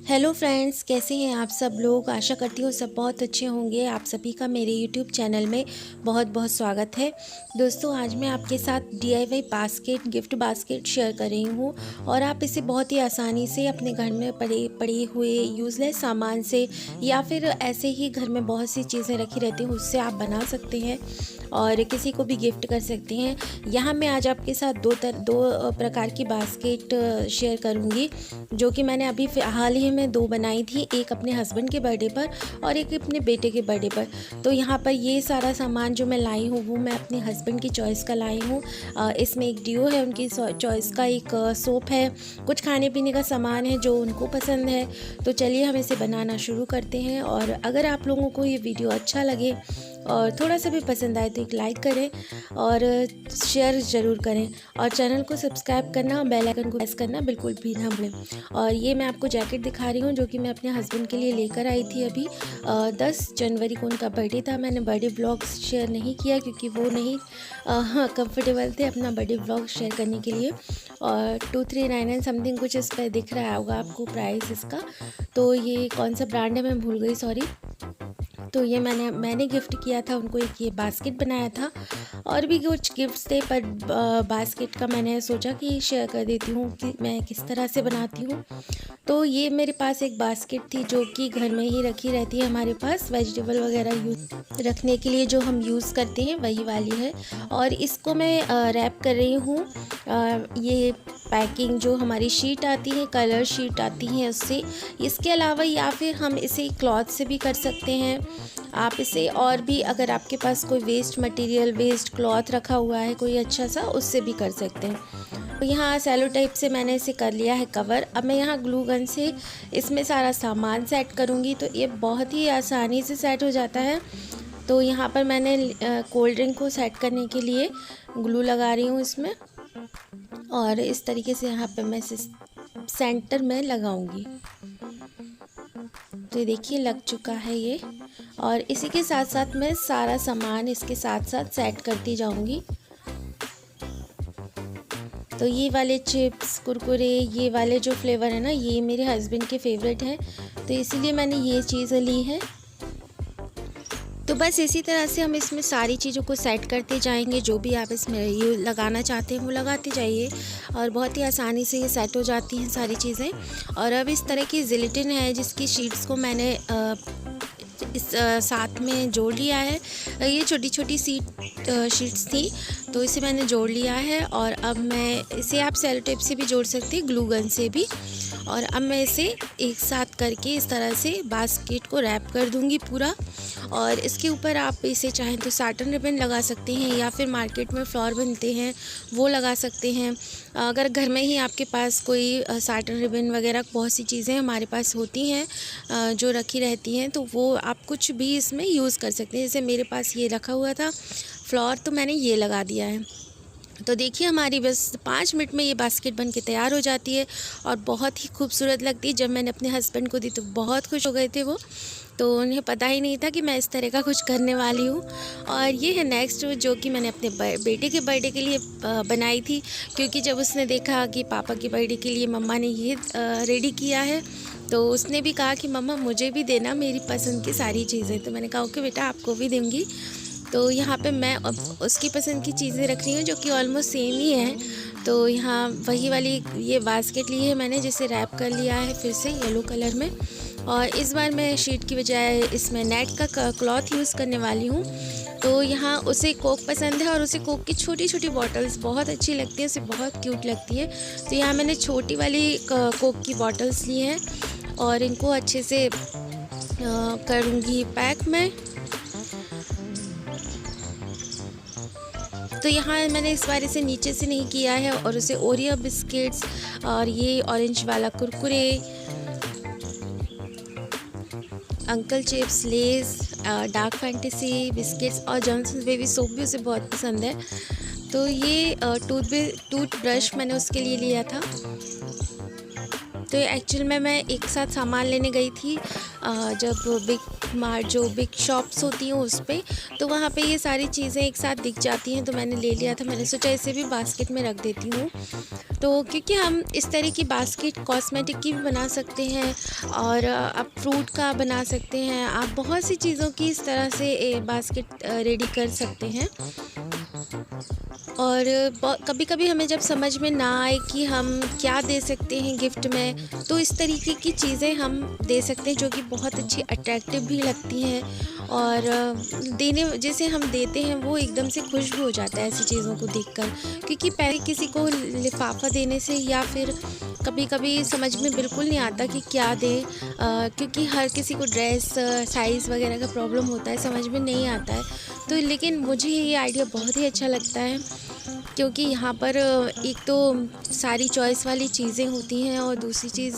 Hello friends, कैसे हैं आप सब लोग। आशा करती हूँ सब बहुत अच्छे होंगे। आप सभी का मेरे यूट्यूब चैनल में बहुत बहुत स्वागत है। दोस्तों, आज मैं आपके साथ DIY basket gift basket share कर रही हूँ और आप इसे बहुत ही आसानी से अपने घर में पड़े हुए यूज़लेस सामान से या फिर ऐसे ही घर में बहुत सी चीज़ें रखी रहती हैं उससे आप बना सकते हैं और किसी को भी गिफ्ट कर सकते हैं। यहाँ मैं आज आपके साथ दो प्रकार की बास्केट शेयर करूँगी जो कि मैंने अभी हाल ही में दो बनाई थी, एक अपने हस्बैंड के बर्थडे पर और एक अपने बेटे के बर्थडे पर। तो यहाँ पर ये सारा सामान जो मैं लाई हूँ वो मैं अपने हस्बैंड की चॉइस का लाई हूँ। इसमें एक डियो है उनकी चॉइस का, एक सोप है, कुछ खाने पीने का सामान है जो उनको पसंद है। तो चलिए हम इसे बनाना शुरू करते हैं। और अगर आप लोगों को ये वीडियो अच्छा लगे और थोड़ा सा भी पसंद आए तो एक लाइक करें और शेयर ज़रूर करें और चैनल को सब्सक्राइब करना, बेल आइकन को प्रेस करना बिल्कुल भी ना भूलें। और ये मैं आपको जैकेट दिखा रही हूँ जो कि मैं अपने हस्बैंड के लिए लेकर आई थी अभी 10 जनवरी को उनका बर्थडे था। मैंने बर्थडे व्लॉग शेयर नहीं किया क्योंकि वो नहीं कंफर्टेबल थे अपना बर्थडे व्लॉग शेयर करने के लिए। और 2399 समथिंग कुछ इस पर दिख रहा होगा आपको प्राइस इसका। तो ये कौन सा ब्रांड है मैं भूल गई, सॉरी। तो ये मैंने गिफ्ट किया था उनको, एक ये बास्केट बनाया था और भी कुछ गिफ्ट्स थे, पर बास्केट का मैंने सोचा कि शेयर कर देती हूँ कि मैं किस तरह से बनाती हूँ। तो ये मेरे पास एक बास्केट थी जो कि घर में ही रखी रहती है हमारे पास, वेजिटेबल वगैरह रखने के लिए जो हम यूज़ करते हैं वही वाली है। और इसको मैं रैप कर रही हूँ। ये पैकिंग जो हमारी शीट आती है, कलर शीट आती है उससे। इसके अलावा या फिर हम इसे क्लॉथ से भी कर सकते हैं आप इसे, और भी अगर आपके पास कोई वेस्ट मटेरियल, वेस्ट क्लॉथ रखा हुआ है कोई अच्छा सा, उससे भी कर सकते हैं। तो यहाँ सेलो टेप से मैंने इसे कर लिया है कवर। अब मैं यहाँ ग्लू गन से इसमें सारा सामान सेट करूँगी तो ये बहुत ही आसानी से सेट हो जाता है। तो यहाँ पर मैंने कोल्ड ड्रिंक को सेट करने के लिए ग्लू लगा रही हूँ इसमें और इस तरीके से यहाँ पे मैं सेंटर में लगाऊंगी। तो ये देखिए लग चुका है ये। और इसी के साथ साथ मैं सारा सामान इसके साथ साथ सेट करती जाऊंगी। तो ये वाले चिप्स, कुरकुरे, ये वाले जो फ्लेवर है ना, ये मेरे हस्बैंड के फेवरेट हैं तो इसीलिए मैंने ये चीज़ें ली है। तो बस इसी तरह से हम इसमें सारी चीज़ों को सेट करते जाएंगे। जो भी आप इसमें ये लगाना चाहते हैं वो लगाते जाइए और बहुत ही आसानी से ये सेट हो जाती हैं सारी चीज़ें। और अब इस तरह की जिलेटिन है जिसकी शीट्स को मैंने इस साथ में जोड़ लिया है। ये छोटी छोटी शीट्स थी तो इसे मैंने जोड़ लिया है। और अब मैं इसे आप सेलो टेप से भी जोड़ सकते हैं, ग्लू गन से भी। और अब मैं इसे एक साथ करके इस तरह से बास्केट को रैप कर दूंगी पूरा। और इसके ऊपर आप इसे चाहें तो साटन रिबन लगा सकते हैं या फिर मार्केट में फ्लावर बनते हैं वो लगा सकते हैं। अगर घर में ही आपके पास कोई साटन रिबन वगैरह बहुत सी चीज़ें हमारे पास होती हैं जो रखी रहती हैं तो वो आप कुछ भी इसमें यूज़ कर सकते हैं। जैसे मेरे पास ये रखा हुआ था फ्लावर तो मैंने ये लगा दिया है। तो देखिए हमारी बस 5 मिनट में ये बास्केट बन के तैयार हो जाती है और बहुत ही खूबसूरत लगती है। जब मैंने अपने हस्बैंड को दी तो बहुत खुश हो गए थे वो, तो उन्हें पता ही नहीं था कि मैं इस तरह का कुछ करने वाली हूँ। और ये है नेक्स्ट जो कि मैंने अपने बेटे के बर्थडे के लिए बनाई थी, क्योंकि जब उसने देखा कि पापा के बर्थडे के लिए मम्मा ने ये रेडी किया है तो उसने भी कहा कि मम्मा मुझे भी देना मेरी पसंद की सारी चीज़ें। तो मैंने कहा ओके बेटा आपको भी दूँगी। तो यहाँ पे मैं उसकी पसंद की चीज़ें रख रही हूँ जो कि ऑलमोस्ट सेम ही है। तो यहाँ वही वाली ये बास्केट ली है मैंने जिसे रैप कर लिया है फिर से येलो कलर में। और इस बार मैं शीट की बजाय इसमें नेट का क्लॉथ यूज़ करने वाली हूँ। तो यहाँ उसे कोक पसंद है और उसे कोक की छोटी छोटी बॉटल्स बहुत अच्छी लगती है, उसे बहुत क्यूट लगती है। तो यहाँ मैंने छोटी वाली कोक की बॉटल्स ली हैं और इनको अच्छे से करूँगी पैक में। तो यहाँ मैंने इस बार इसे नीचे से नहीं किया है और उसे ओरियो बिस्किट्स और ये ऑरेंज वाला Kurkure, uncle chips, less, dark fantasy biscuits और जॉनसन बेबी सोप भी उसे बहुत पसंद है। तो ये टूथ ब्रश मैंने उसके लिए लिया था। तो एक्चुअल में मैं एक साथ सामान लेने गई थी जब बिग मार्ट जो बिग शॉप्स होती हैं उस पे, तो वहाँ पे ये सारी चीज़ें एक साथ दिख जाती हैं, तो मैंने ले लिया था। मैंने सोचा इसे भी बास्केट में रख देती हूँ। तो क्योंकि हम इस तरह की बास्केट कॉस्मेटिक की भी बना सकते हैं और आप फ्रूट का बना सकते हैं, आप बहुत सी चीज़ों की इस तरह से बास्केट रेडी कर सकते हैं। और कभी कभी हमें जब समझ में ना आए कि हम क्या दे सकते हैं गिफ्ट में, तो इस तरीके की चीज़ें हम दे सकते हैं जो कि बहुत अच्छी अट्रैक्टिव भी लगती हैं और देने जैसे हम देते हैं वो एकदम से खुश भी हो जाता है ऐसी चीज़ों को देखकर। क्योंकि पहले किसी को लिफाफा देने से या फिर कभी कभी समझ में बिल्कुल नहीं आता कि क्या दें, क्योंकि हर किसी को ड्रेस साइज़ वगैरह का प्रॉब्लम होता है, समझ में नहीं आता है। तो लेकिन मुझे ये आइडिया बहुत ही अच्छा लगता है, क्योंकि यहाँ पर एक तो सारी चॉइस वाली चीज़ें होती हैं और दूसरी चीज़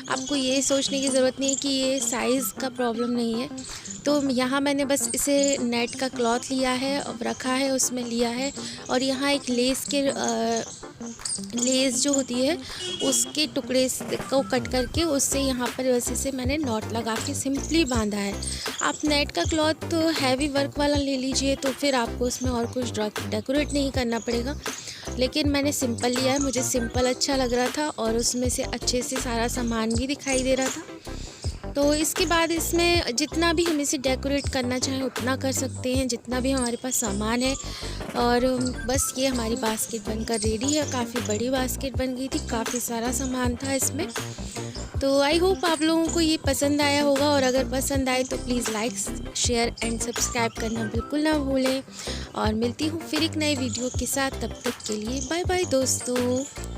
आपको ये सोचने की ज़रूरत नहीं है कि ये साइज़ का प्रॉब्लम नहीं है। तो यहाँ मैंने बस इसे नेट का क्लॉथ लिया है और रखा है, उसमें लिया है और यहाँ एक लेस जो होती है उसके टुकड़े को कट करके उससे यहाँ पर वैसे से मैंने नॉट लगा के सिंपली बांधा है। आप नेट का क्लॉथ तो हैवी वर्क वाला ले लीजिए, तो फिर आपको उसमें और कुछ डेकोरेट नहीं करना पड़ेगा। लेकिन मैंने सिंपल लिया है, मुझे सिंपल अच्छा लग रहा था और उसमें से अच्छे से सारा सामान भी दिखाई दे रहा था। तो इसके बाद इसमें जितना भी हम इसे डेकोरेट करना चाहें उतना कर सकते हैं, जितना भी हमारे पास सामान है। और बस ये हमारी बास्केट बनकर रेडी है। काफ़ी बड़ी बास्केट बन गई थी, काफ़ी सारा सामान था इसमें। तो आई होप आप लोगों को ये पसंद आया होगा, और अगर पसंद आए तो please like share and subscribe करना बिल्कुल ना भूलें। और मिलती हूँ फिर एक नए वीडियो के साथ, तब तक के लिए बाय बाय दोस्तों।